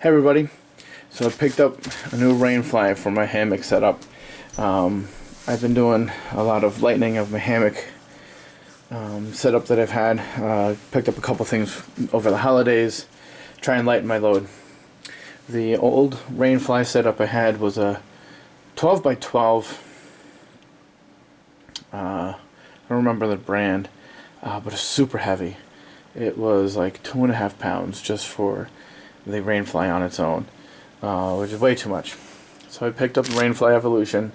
Hey everybody, so I picked up a new rainfly for my hammock setup. I've been doing a lot of lightening of my hammock setup that I've had. Picked up a couple things over the holidays, try and lighten my load. The old rainfly setup I had was a 12 by 12. I don't remember the brand, but it's super heavy. It was like 2.5 pounds just for the rainfly on its own, which is way too much. So I picked up the rainfly Evolution.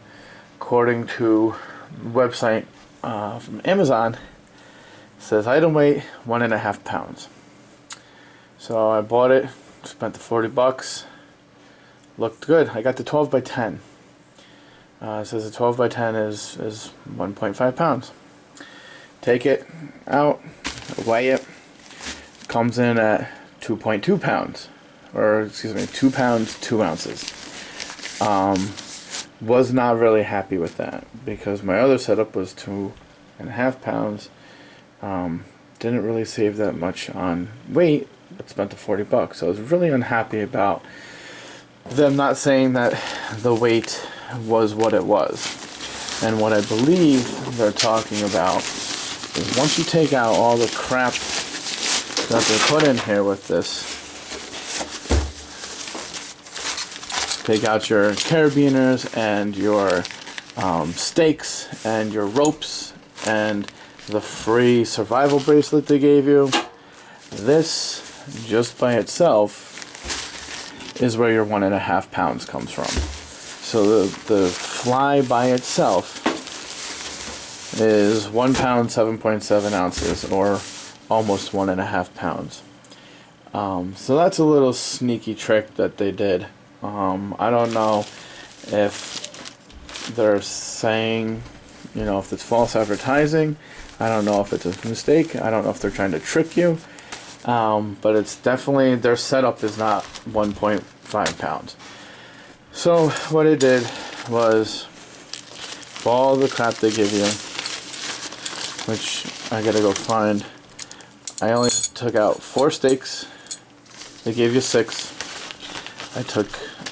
According to the website from Amazon, it says item weight 1.5 pounds. So I bought it, spent the $40. Looked good. I got the 12 by 10. It says the 12 by 10 is 1.5 pounds. Take it out, weigh it. Comes in at 2.2 pounds. Or, excuse me, 2 pounds, 2 ounces. Was not really happy with that because my other setup was 2.5 pounds. Didn't really save that much on weight, but spent the $40. So I was really unhappy about them not saying that the weight was what it was. And what I believe they're talking about is once you take out all the crap that they put in here with this, take out your carabiners and your stakes and your ropes and the free survival bracelet they gave you, this just by itself is where your 1.5 pounds comes from. So the fly by itself is 1 pound 7.7 ounces, or almost 1.5 pounds. So that's a little sneaky trick that they did. I don't know if they're saying, if it's false advertising. I don't know if it's a mistake. I don't know if they're trying to trick you. But it's definitely, their setup is not 1.5 pounds. So what I did was, all the crap they give you, which I gotta go find, I only took out 4 stakes. They gave you 6. I took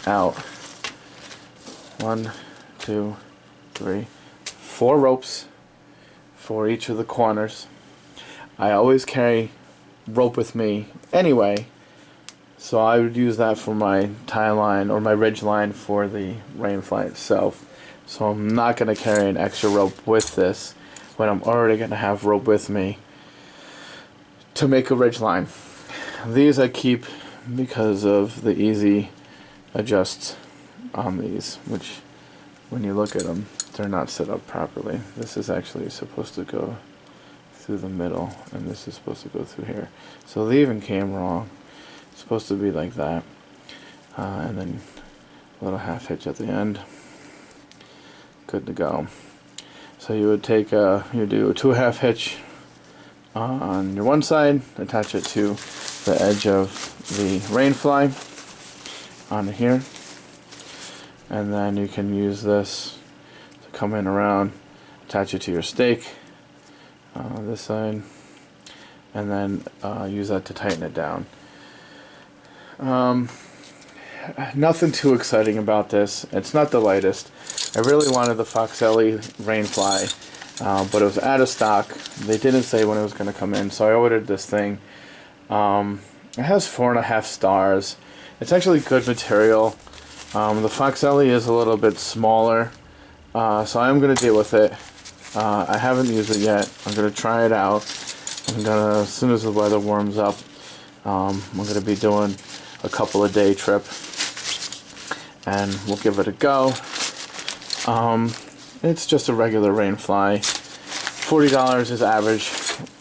out 1, 2, 3, 4 ropes for each of the corners. I always carry rope with me anyway, so I would use that for my tie line or my ridge line for the rainfly itself. So I'm not going to carry an extra rope with this when I'm already going to have rope with me to make a ridge line. These I keep because of the easy adjusts on these, which when you look at them, they're not set up properly. This is actually supposed to go through the middle, and this is supposed to go through here. So they even came wrong. It's supposed to be like that, and then a little half hitch at the end. Good to go. So you would take you do a 2.5 hitch on your one side, attach it to the edge of the rainfly on here, and then you can use this to come in around, attach it to your stake this side, and then use that to tighten it down. Nothing too exciting about this. It's not the lightest. I really wanted the Foxelli rainfly, but it was out of stock. They didn't say when it was going to come in, so I ordered this thing. It has 4.5 stars. It's actually good material. The Foxelli is a little bit smaller, so I'm going to deal with it. I haven't used it yet. I'm going to try it out. As soon as the weather warms up, I'm going to be doing a couple of day trip, and we'll give it a go. It's just a regular rainfly. $40 is average.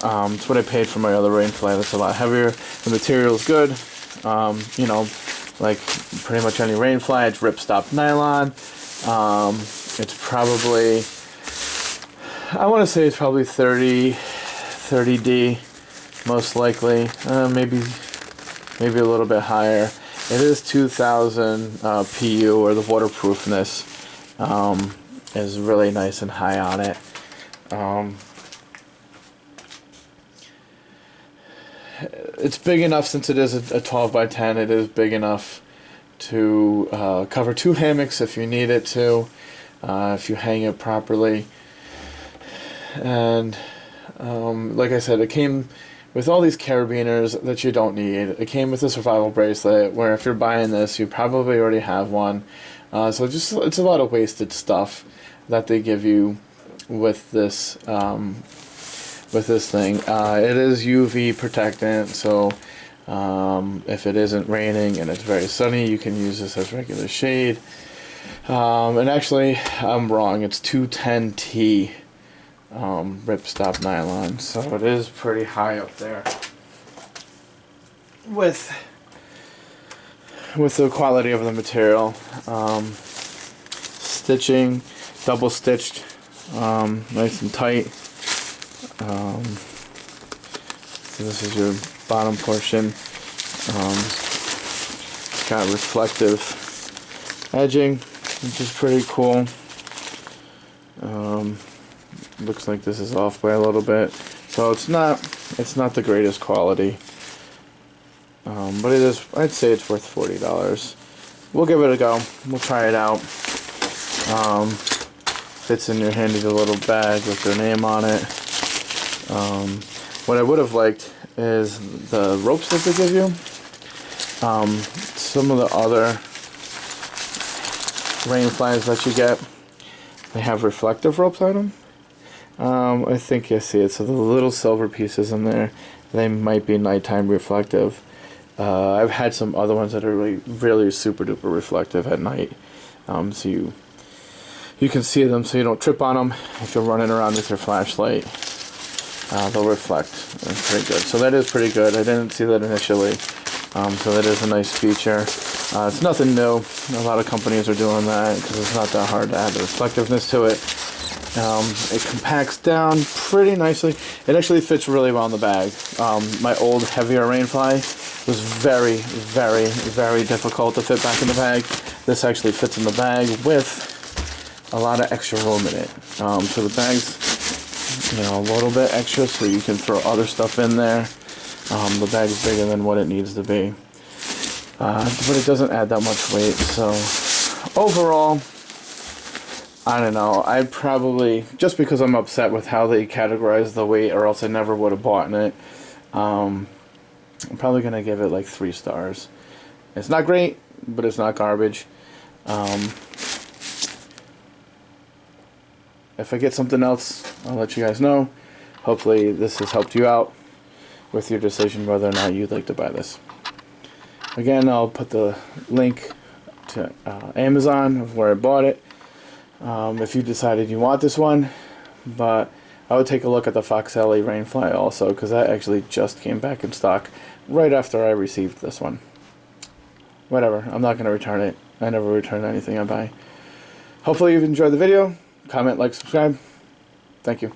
It's what I paid for my other rainfly. That's a lot heavier. The material's good. Like pretty much any rainfly, it's ripstop nylon. It's probably, I want to say it's probably 30D, most likely. Maybe a little bit higher. It is 2000 PU, or the waterproofness is really nice and high on it. It's big enough, since it is a 12 by 10, it is big enough to cover 2 hammocks if you need it to, if you hang it properly. And like I said, it came with all these carabiners that you don't need. It came with a survival bracelet, where if you're buying this, you probably already have one. So just it's a lot of wasted stuff that they give you with this thing. It is UV protectant, so if it isn't raining and it's very sunny, you can use this as regular shade. And actually, I'm wrong. It's 210T ripstop nylon, so it is pretty high up there with the quality of the material. Stitching, double stitched, nice and tight. So this is your bottom portion. It's got reflective edging, which is pretty cool. Looks like this is off by a little bit, so it's not the greatest quality, but it is. I'd say it's worth $40. We'll give it a go. We'll try it out. Fits in your handy little bag with their name on it. What I would have liked is the ropes that they give you. Some of the other rain flies that you get, they have reflective ropes on them. I think you see it. So the little silver pieces in there, they might be nighttime reflective. I've had some other ones that are really super duper reflective at night. So you can see them, so you don't trip on them. If you're running around with your flashlight, they'll reflect. That's pretty good. So that is pretty good. I didn't see that initially. So that is a nice feature. It's nothing new. A lot of companies are doing that because it's not that hard to add the reflectiveness to it. It compacts down pretty nicely. It actually fits really well in the bag. My old heavier rainfly was very, very, very difficult to fit back in the bag. This actually fits in the bag with a lot of extra room in it. So the bag's, a little bit extra, so you can throw other stuff in there. The bag's bigger than what it needs to be, but it doesn't add that much weight. So overall, I don't know. I'd probably, just because I'm upset with how they categorize the weight, or else I never would have bought it. I'm probably gonna give it like 3 stars. It's not great, but it's not garbage. If I get something else, I'll let you guys know. Hopefully this has helped you out with your decision whether or not you'd like to buy this. Again, I'll put the link to Amazon of where I bought it. If you decided you want this one, but I would take a look at the Foxelli Rainfly also, because that actually just came back in stock right after I received this one. Whatever, I'm not going to return it. I never return anything I buy. Hopefully you've enjoyed the video. Comment, like, subscribe. Thank you.